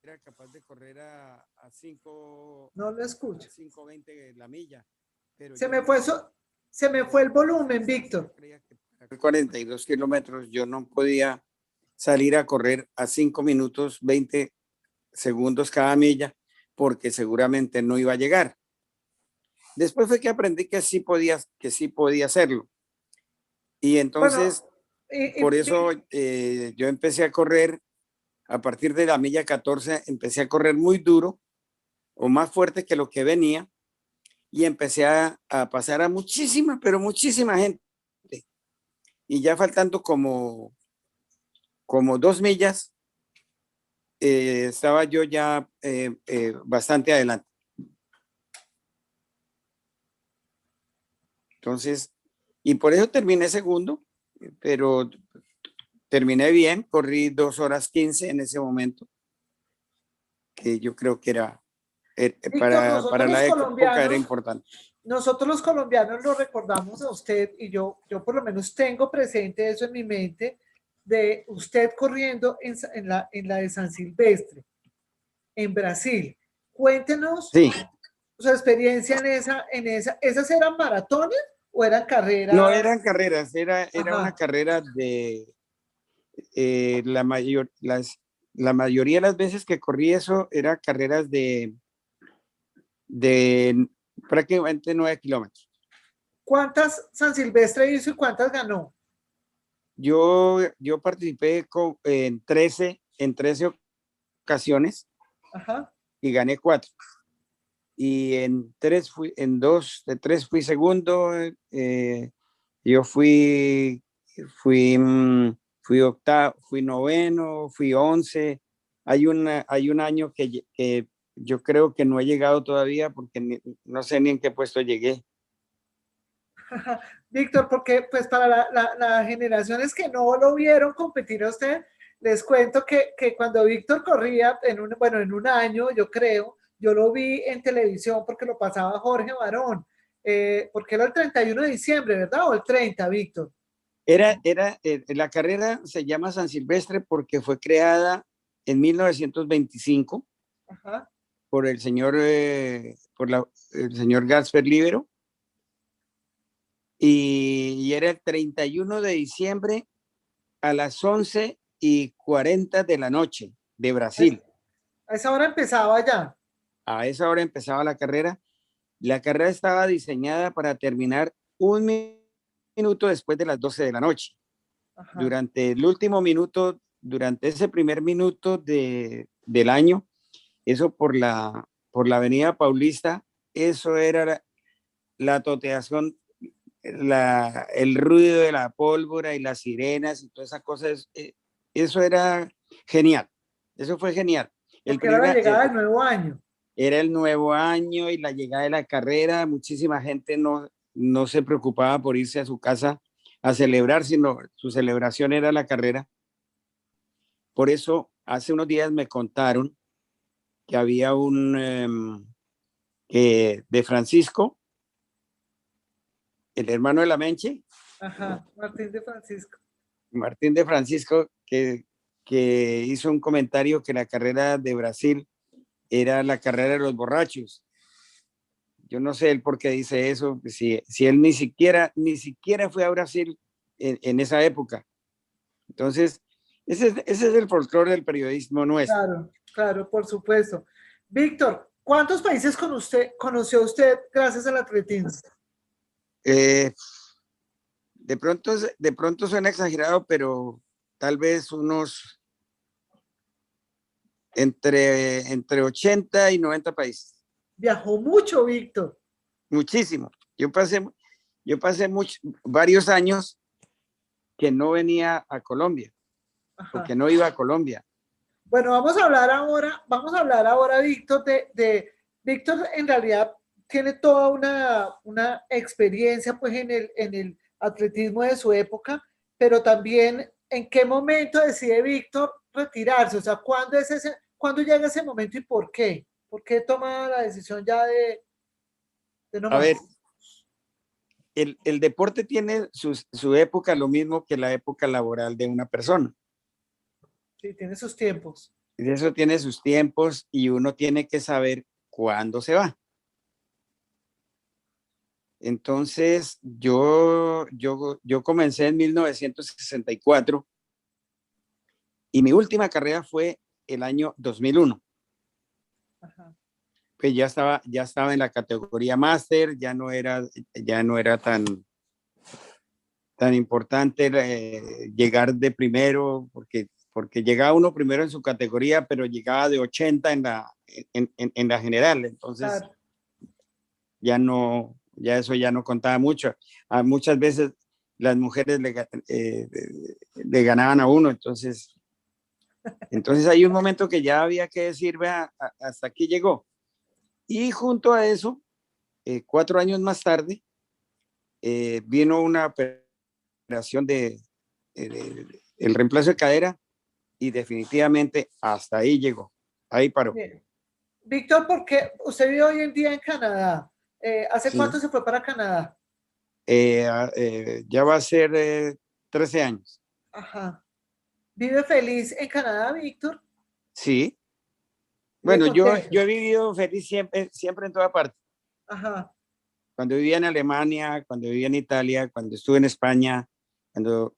B: era capaz de correr a 5,
A: No lo
B: a
A: escucho.
B: 5:20 la milla, pero
A: Se
B: yo
A: me fue
B: no,
A: eso, se me
B: pero
A: fue el
B: en esa
A: volumen,
B: instancia yo
A: Víctor.
B: creía que para 42 kilómetros yo no podía salir a correr a 5 minutos 20 segundos cada milla, porque seguramente no iba a llegar. Después fue que aprendí que sí podía hacerlo. Y
A: Bueno,
B: entonces,
A: y,
B: por
A: y-
B: eso yo empecé a correr, a partir de la milla 14, empecé a correr muy duro o más fuerte que lo que venía y empecé a pasar a muchísima, pero muchísima gente. Y ya faltando como 2 millas, estaba yo ya bastante adelante. Entonces, y por eso terminé segundo, pero terminé bien, corrí 2 horas 15 en ese momento, que yo creo que era,
A: Víctor,
B: para la época era importante.
A: nosotros los colombianos lo recordamos a usted y yo por lo menos tengo presente eso en mi mente de usted corriendo en la de San Silvestre, en Brasil. Cuéntenos
B: Sí,
A: su experiencia ¿esas eran maratones o eran
B: no
A: carreras?
B: eran carreras, era una
A: Ajá,
B: carrera de la mayoría de las veces que corrí eso era carreras de prácticamente 9 kilómetros.
A: ¿cuántas San Silvestre hizo y cuántas ganó?
B: Yo participé en 13 ocasiones
A: Ajá.
B: y gané 4. Y en 2 de 3 fui segundo. Yo fui octavo, fui noveno, fui 11. Hay un año que yo creo que no he llegado todavía porque no sé ni en qué puesto llegué.
A: Víctor, porque pues para las generaciones que no lo vieron competir a usted, les cuento que cuando Víctor corría, bueno, en un año, yo creo, yo lo vi en televisión porque lo pasaba Jorge Barón, porque era el 31 de diciembre, ¿verdad? O el 30, Víctor.
B: La carrera se llama San Silvestre porque fue creada en 1925
A: Ajá.
B: por el señor Gasper Libero, y era el 31 de diciembre a las 11:40 de la noche de Brasil.
A: A esa hora empezaba ya.
B: A esa hora empezaba la carrera. La carrera estaba diseñada para terminar un minuto después de las 12 de la noche.
A: Ajá.
B: Durante el último minuto, durante ese primer minuto del año, eso por la Avenida Paulista, eso era la toteación, el ruido de la pólvora y las sirenas y todas esas cosas. Eso era genial. Eso fue genial.
A: Porque era la llegada del nuevo año.
B: Era el nuevo año y la llegada de la carrera. Muchísima gente no se preocupaba por irse a su casa a celebrar, sino su celebración era la carrera. Por eso, hace unos días me contaron que había de Francisco, el hermano de la Menche,
A: Ajá, Martín de Francisco.
B: Martín de Francisco, que hizo un comentario que la carrera de Brasil era la carrera de los borrachos. Yo no sé el por qué dice eso, si él ni siquiera fue a Brasil en esa época. Entonces, ese es el folclore del periodismo nuestro.
A: Claro, claro, por supuesto. Víctor, ¿cuántos países conoció usted gracias al atletismo?
B: Eh, de pronto suena exagerado, pero tal vez unos entre 80 y 90 países.
A: Viajó mucho, Víctor.
B: Muchísimo. Yo pasé varios años que no venía a Colombia, porque
A: Ajá.
B: no iba a Colombia.
A: Bueno, vamos a hablar ahora, Víctor, Víctor en realidad tiene toda una experiencia pues en el atletismo de su época, pero también en qué momento decide Víctor retirarse, o sea, ¿cuándo llega ese momento y por qué? ¿Por qué toma la decisión ya de no
B: A
A: más?
B: ver, el deporte tiene su época, lo mismo que la época laboral de una persona.
A: Sí, tiene sus tiempos.
B: eso tiene sus tiempos y uno tiene que saber cuándo se va. Entonces, yo comencé en 1964 y mi última carrera fue el año 2001.
A: Ajá.
B: Pues ya estaba en la categoría máster, ya no era tan importante llegar de primero, porque llegaba uno primero en su categoría, pero llegaba de 80 en la general. Entonces,
A: Claro.
B: ya eso ya no contaba mucho. Muchas veces las mujeres le ganaban a uno, entonces hay un momento que ya había que decir, vea, hasta aquí llegó. Y junto a eso, 4 años más tarde, vino una operación el reemplazo de cadera y definitivamente hasta ahí llegó, ahí paró.
A: Bien. Víctor, ¿por qué usted vive hoy en día en Canadá? ¿Hace
B: Sí.
A: cuánto se fue para Canadá?
B: Ya va a ser 13 años.
A: Ajá. ¿Vive feliz en Canadá, Víctor?
B: Sí.
A: ¿Vive
B: Bueno, yo
A: contento?
B: he vivido feliz siempre en toda parte.
A: Ajá.
B: Cuando vivía en Alemania, cuando vivía en Italia, cuando estuve en España,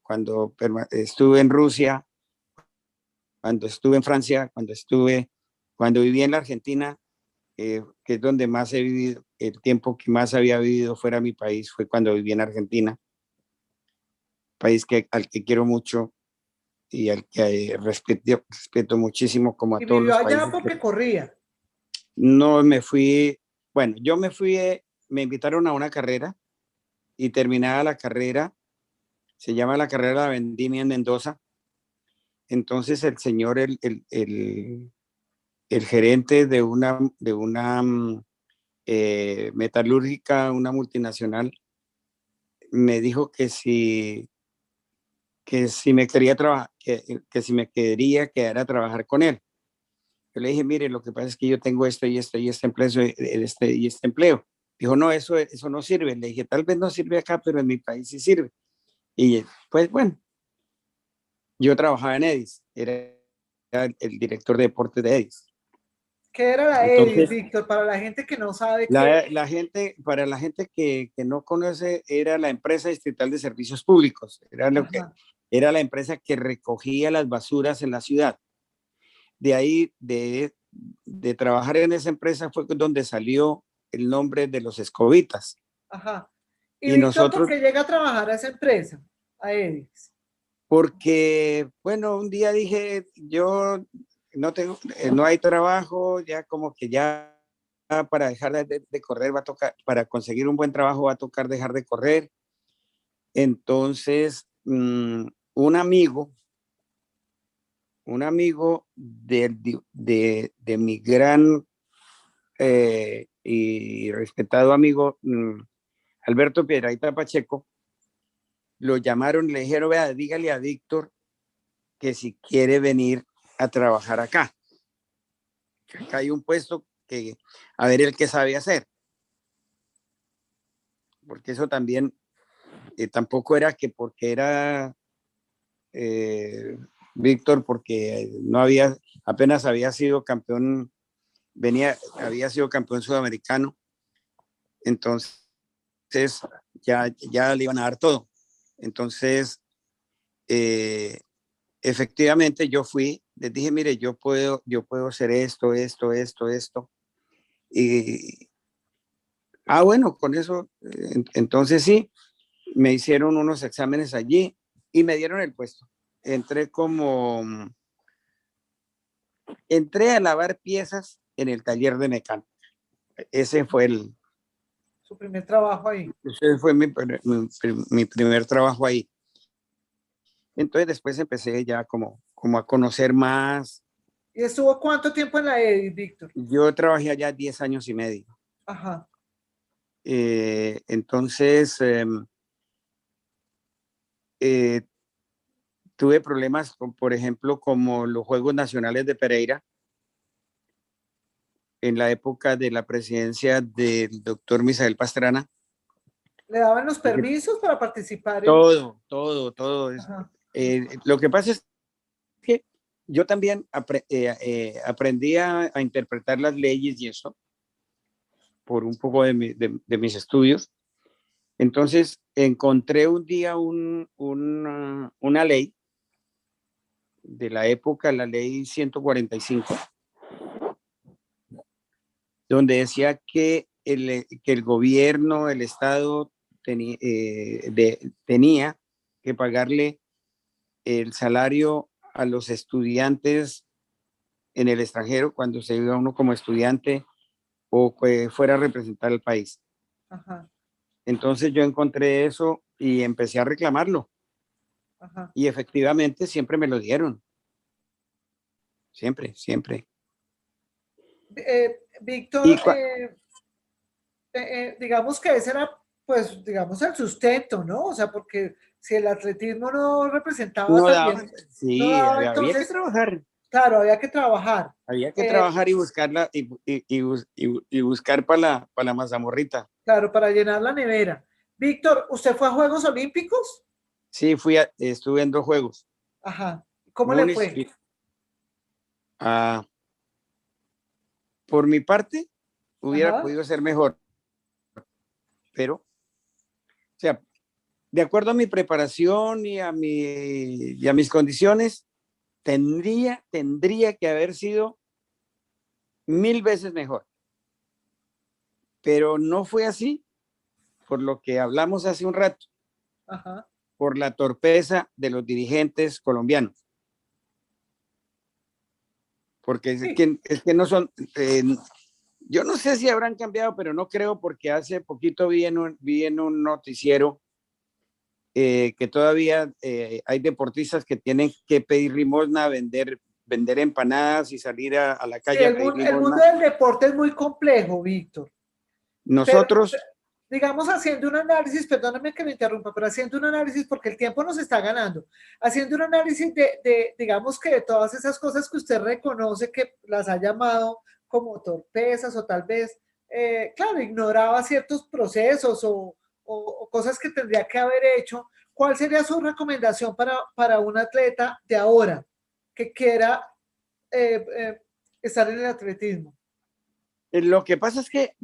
B: cuando estuve en Rusia, cuando estuve en Francia, cuando viví en la Argentina, que es donde más he vivido, el tiempo que más había vivido fuera de mi país fue cuando viví en Argentina, país al que quiero mucho y al que respeto muchísimo como a
A: ¿Y
B: todos
A: vivió
B: los
A: allá
B: países.
A: porque corría?
B: No me fui, bueno, yo me fui, me invitaron a una carrera y terminada la carrera, se llama la carrera de la Vendimia en Mendoza. Entonces el señor, el gerente de una metalúrgica, una multinacional, me dijo que si me quería trabajar, que si me quería quedar a trabajar con él. Yo le dije, mire, lo que pasa es que yo tengo esto y esto y este empleo, este empleo. Dijo, no, eso no sirve. Le dije, tal vez no sirve acá, pero en mi país sí sirve. Y pues bueno, yo trabajaba en Edis, era el director de deportes de Edis.
A: ¿Qué era la EDIS,
B: Entonces,
A: Víctor? Para la gente que no sabe qué.
B: para la gente que no conoce, era la empresa distrital de servicios públicos. Era la empresa que recogía las basuras en la ciudad. De ahí, de trabajar en esa empresa fue donde salió el nombre de los escobitas.
A: Ajá. ¿Y
B: Y
A: Víctor por
B: nosotros,
A: qué llega a trabajar a esa empresa, a EDIS?
B: porque, bueno, un día dije, yo no hay trabajo, ya como que ya para dejar de correr va a tocar, para conseguir un buen trabajo va a tocar dejar de correr. Entonces, un amigo de mi gran y respetado amigo Alberto Piedrahita Pacheco, lo llamaron y le dijeron, vea, dígale a Víctor que si quiere venir a trabajar acá. Acá hay un puesto que, a ver el que sabe hacer. Porque eso también, tampoco era que porque era Víctor, porque apenas había sido campeón, había sido campeón sudamericano, entonces ya le iban a dar todo. Entonces, efectivamente yo fui, les dije, mire, yo puedo hacer esto. Y, bueno, con eso, entonces sí, me hicieron unos exámenes allí y me dieron el puesto. Entré a lavar piezas en el taller de mecánica. Ese fue
A: Su primer trabajo ahí.
B: mi primer trabajo ahí. Entonces después empecé ya como a conocer más.
A: ¿Y estuvo cuánto tiempo en la EDIS, Víctor?
B: Yo trabajé allá 10 años y medio.
A: Ajá.
B: Entonces, tuve problemas, por ejemplo, como los Juegos Nacionales de Pereira, en la época de la presidencia del doctor Misael Pastrana.
A: ¿Le daban los permisos para participar en...?
B: Todo.
A: Ajá.
B: Lo que pasa es que yo también aprendí a interpretar las leyes y eso por un poco de mis estudios. Entonces encontré un día una ley de la época, la ley 145, donde decía que el gobierno, el Estado tenía que pagarle el salario a los estudiantes en el extranjero cuando se iba uno como estudiante o que fuera a representar al país.
A: Ajá,
B: Entonces yo encontré eso y empecé a reclamarlo.
A: ajá.
B: Y efectivamente siempre me lo dieron. Siempre, siempre.
A: Víctor,
B: Y
A: digamos que ese era, pues, digamos, el sustento, ¿no? O sea, porque si el atletismo no representaba
B: no daban,
A: también, no
B: sí,
A: daba,
B: había que
A: entonces,
B: trabajar.
A: claro, había que trabajar.
B: Había que
A: Eh,
B: trabajar y buscarla y buscar para la mazamorrita.
A: claro, para llenar la nevera. Víctor, ¿usted fue a Juegos Olímpicos?
B: Sí, estuve en 2 juegos.
A: Ajá. ¿Cómo le
B: Múnich,
A: fue?
B: ah, por mi parte, hubiera
A: Ajá.
B: podido ser mejor, pero, o sea, de acuerdo a mi preparación y a mis condiciones, tendría que haber sido 1000 veces mejor. Pero no fue así, por lo que hablamos hace un rato,
A: Ajá.
B: por la torpeza de los dirigentes colombianos. Porque
A: Sí.
B: es que no son, yo no sé si habrán cambiado, pero no creo, porque hace poquito vi en un noticiero que todavía hay deportistas que tienen que pedir limosna, vender empanadas y salir a la
A: Sí,
B: calle a pedir
A: el mundo
B: limosna.
A: del deporte es muy complejo, Víctor. Pero
B: Nosotros,
A: digamos, haciendo un análisis, perdóname que me interrumpa, pero haciendo un análisis, porque el tiempo nos está ganando, haciendo un análisis digamos que de todas esas cosas que usted reconoce que las ha llamado como torpezas o tal vez, claro, ignoraba ciertos procesos o cosas que tendría que haber hecho, ¿cuál sería su recomendación para un atleta de ahora que quiera estar en el atletismo?
B: lo que pasa es que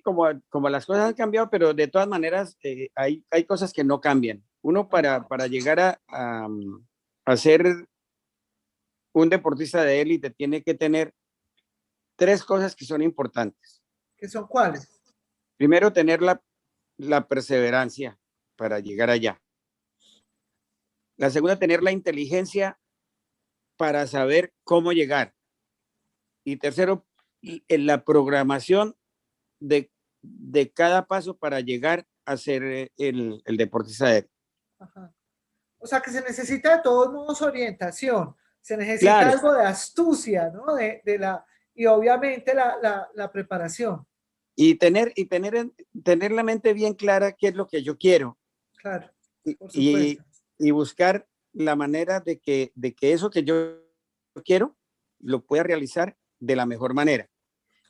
B: como las cosas han cambiado, pero de todas maneras hay cosas que no cambian. Uno para llegar a ser un deportista de élite tiene que tener 3 cosas que son importantes.
A: ¿Qué son cuáles?
B: Primero, tener la perseverancia para llegar allá. La segunda, tener la inteligencia para saber cómo llegar. Y tercero, en la programación de cada paso para llegar a ser el deportista de élite.
A: Ajá. O sea, que se necesita de todos modos orientación, se necesita
B: Claro,
A: algo de astucia, ¿no? Y obviamente la preparación,
B: tener la mente bien clara qué es lo que yo quiero
A: claro,
B: y,
A: por
B: y,
A: supuesto.
B: y buscar la manera de que eso que yo quiero lo pueda realizar de la mejor manera.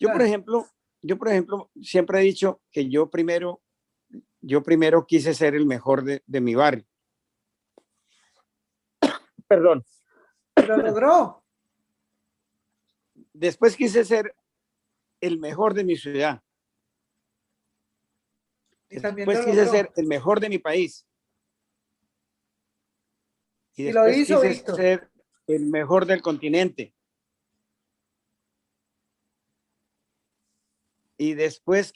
B: Yo, por
A: Claro.
B: ejemplo, yo, por ejemplo, siempre he dicho que yo primero quise ser el mejor de mi barrio. Perdón.
A: Y lo logró.
B: Después quise ser el mejor de mi ciudad.
A: Y también
B: Después
A: lo
B: quise
A: logró.
B: ser el mejor de mi país. Y
A: Y lo
B: después
A: hizo,
B: quise
A: Víctor.
B: ser el mejor del continente. Y después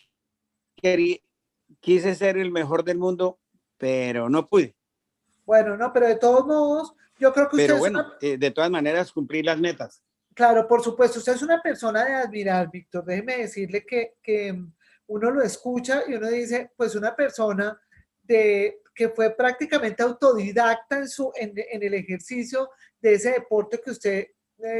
B: quise ser el mejor del mundo, pero no pude.
A: Bueno, no, pero de todos modos, yo creo que usted
B: Pero
A: es
B: bueno,
A: una,
B: de todas maneras cumplí las metas.
A: claro, por supuesto, usted es una persona de admirar, Víctor. Déjeme decirle que uno lo escucha y uno dice, pues una persona que fue prácticamente autodidacta en el ejercicio de ese deporte que usted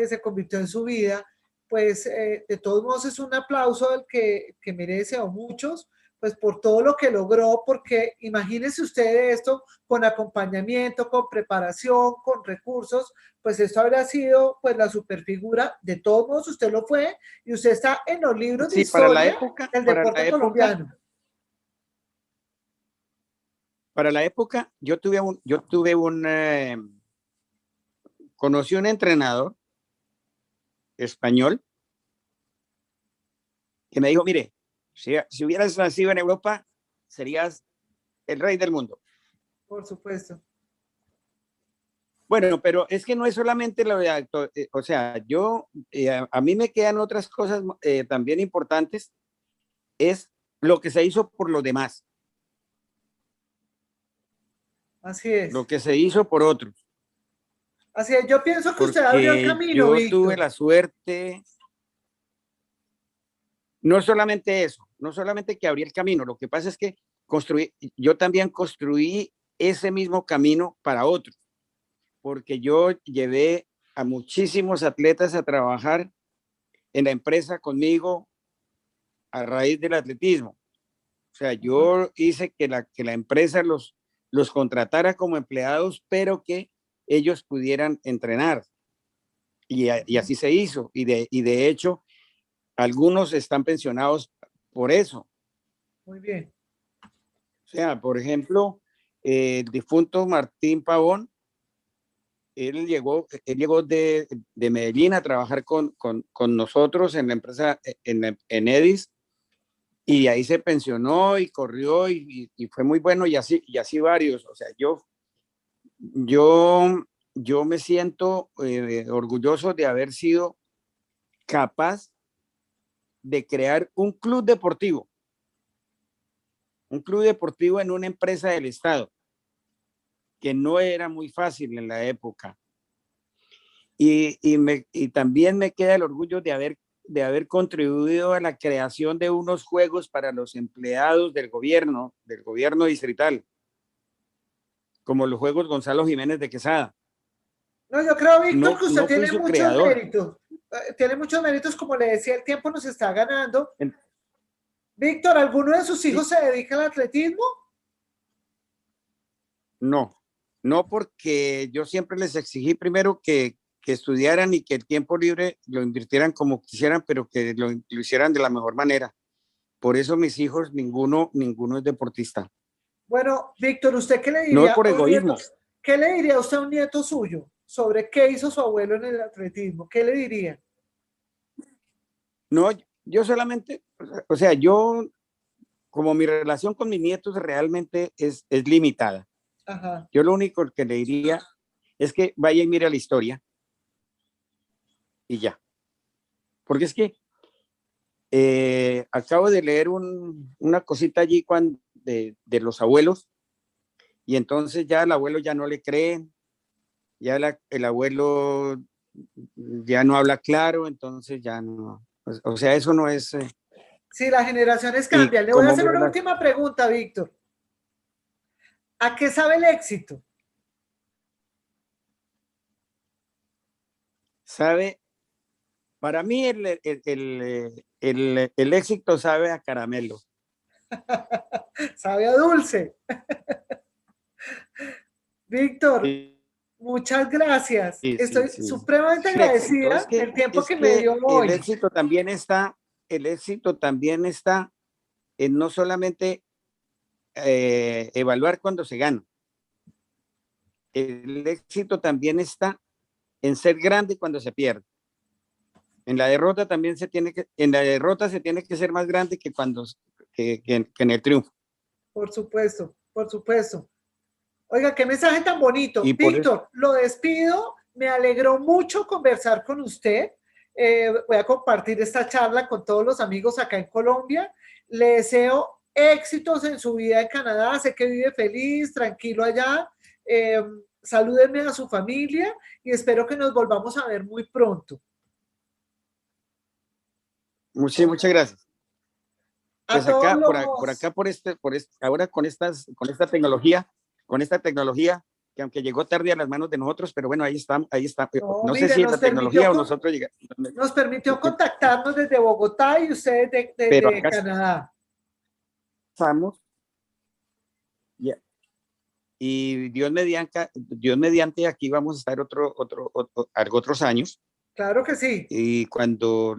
A: se convirtió en su vida, pues de todos modos es un aplauso al que merece a muchos, pues por todo lo que logró, porque imagínese usted esto con acompañamiento, con preparación, con recursos, pues esto habría sido pues la superfigura. De todos modos usted lo fue y usted está en los libros de
B: Sí,
A: historia del
B: para la
A: deporte
B: época,
A: colombiano.
B: yo tuve un conocí un entrenador español que me dijo, mire, si hubieras nacido en Europa, serías el rey del mundo.
A: Por supuesto.
B: Bueno, pero es que no es solamente lo de actor, o sea, a mí me quedan otras cosas también importantes, es lo que se hizo por los demás,
A: Así es.
B: lo que se hizo por otros.
A: Así es. Yo pienso que usted abrió el
B: Porque
A: camino,
B: yo tuve
A: Víctor.
B: la suerte, no solamente eso, no solamente que abrí el camino, lo que pasa es que yo también construí ese mismo camino para otros, porque yo llevé a muchísimos atletas a trabajar en la empresa conmigo a raíz del atletismo. O sea, yo hice que la empresa los contratara como empleados, pero que ellos pudieran entrenar. Y así se hizo. Y de hecho, algunos están pensionados por eso.
A: Muy bien.
B: O sea, por ejemplo, el difunto Martín Pavón, él llegó de Medellín a trabajar con nosotros en la empresa, en Edis, y ahí se pensionó y corrió y fue muy bueno, y así varios. O sea, yo me siento orgulloso de haber sido capaz de crear un club deportivo en una empresa del Estado, que no era muy fácil en la época. Y también me queda el orgullo de haber contribuido a la creación de unos juegos para los empleados del gobierno distrital, como los Juegos Gonzalo Jiménez de Quesada.
A: No, yo creo, Víctor, que usted
B: No fui
A: tiene
B: su
A: muchos
B: creador.
A: méritos. Tiene muchos méritos, como le decía, el tiempo nos está ganando. Víctor, ¿alguno de sus hijos se dedica al atletismo?
B: No, porque yo siempre les exigí primero que estudiaran y que el tiempo libre lo invirtieran como quisieran, pero que lo hicieran de la mejor manera. Por eso mis hijos, ninguno es deportista.
A: Bueno, Víctor, ¿usted qué le
B: No
A: diría
B: por
A: a un nieto?
B: egoísmo.
A: ¿Qué le diría usted a un nieto suyo sobre qué hizo su abuelo en el atletismo? ¿Qué le diría?
B: No, yo solamente, o sea, como mi relación con mis nietos realmente es limitada.
A: Ajá.
B: Yo lo único que le diría es que vaya y mire la historia y ya. Porque es que acabo de leer una cosita allí de los abuelos, y entonces ya el abuelo ya no le creen, ya el abuelo ya no habla claro, entonces ya no, o sea, eso no es...
A: Sí, las generaciones
B: y
A: cambian. Le voy a
B: como
A: hacer una última pregunta, Víctor. ¿A qué sabe el éxito?
B: sabe, para mí el éxito sabe a caramelo.
A: Sabe a dulce. Víctor,
B: Sí,
A: muchas gracias.
B: sí, sí,
A: Estoy
B: sí.
A: supremamente
B: El éxito,
A: agradecida del tiempo
B: es
A: que me
B: que
A: dio hoy.
B: el éxito también está en no solamente evaluar cuando se gana. El éxito también está en ser grande cuando se pierde. En la derrota se tiene que ser más grande que en el triunfo.
A: Por supuesto, por supuesto. Oiga, qué mensaje tan bonito.
B: Y por eso,
A: Víctor, lo despido. Me alegró mucho conversar con usted. Voy a compartir esta charla con todos los amigos acá en Colombia. Le deseo éxitos en su vida en Canadá. Sé que vive feliz, tranquilo allá. Salúdenme a su familia y espero que nos volvamos a ver muy pronto.
B: muchas gracias.
A: A
B: Pues
A: todos
B: acá, por
A: los...
B: acá, ahora con esta tecnología, que aunque llegó tarde a las manos de nosotros, pero bueno, ahí está.
A: No,
B: No sé
A: mire,
B: si es la tecnología o nosotros llegamos.
A: nos permitió contactarnos desde Bogotá y ustedes
B: Pero
A: de
B: acá
A: Canadá.
B: estamos, yeah. Y Dios mediante, aquí vamos a estar otros años.
A: Claro que sí.
B: Y cuando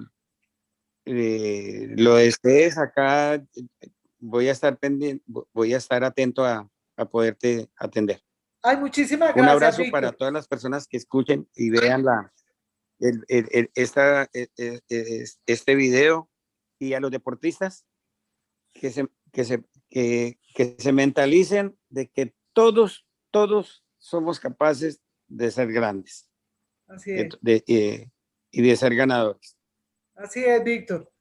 B: lo desees acá, voy a estar pendiente, voy a estar atento a poderte atender.
A: Ay, muchísimas
B: Un
A: gracias,
B: abrazo
A: Víctor.
B: para todas las personas que escuchen y vean este video, y a los deportistas que se mentalicen de que todos somos capaces de ser grandes
A: Así es,
B: y de ser ganadores.
A: así es, Víctor.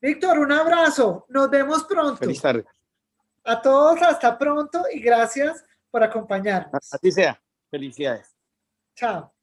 A: Víctor, un abrazo. Nos vemos
B: Feliz
A: pronto.
B: tarde.
A: A todos, hasta pronto y gracias por acompañarnos.
B: Así sea. Felicidades.
A: Chao.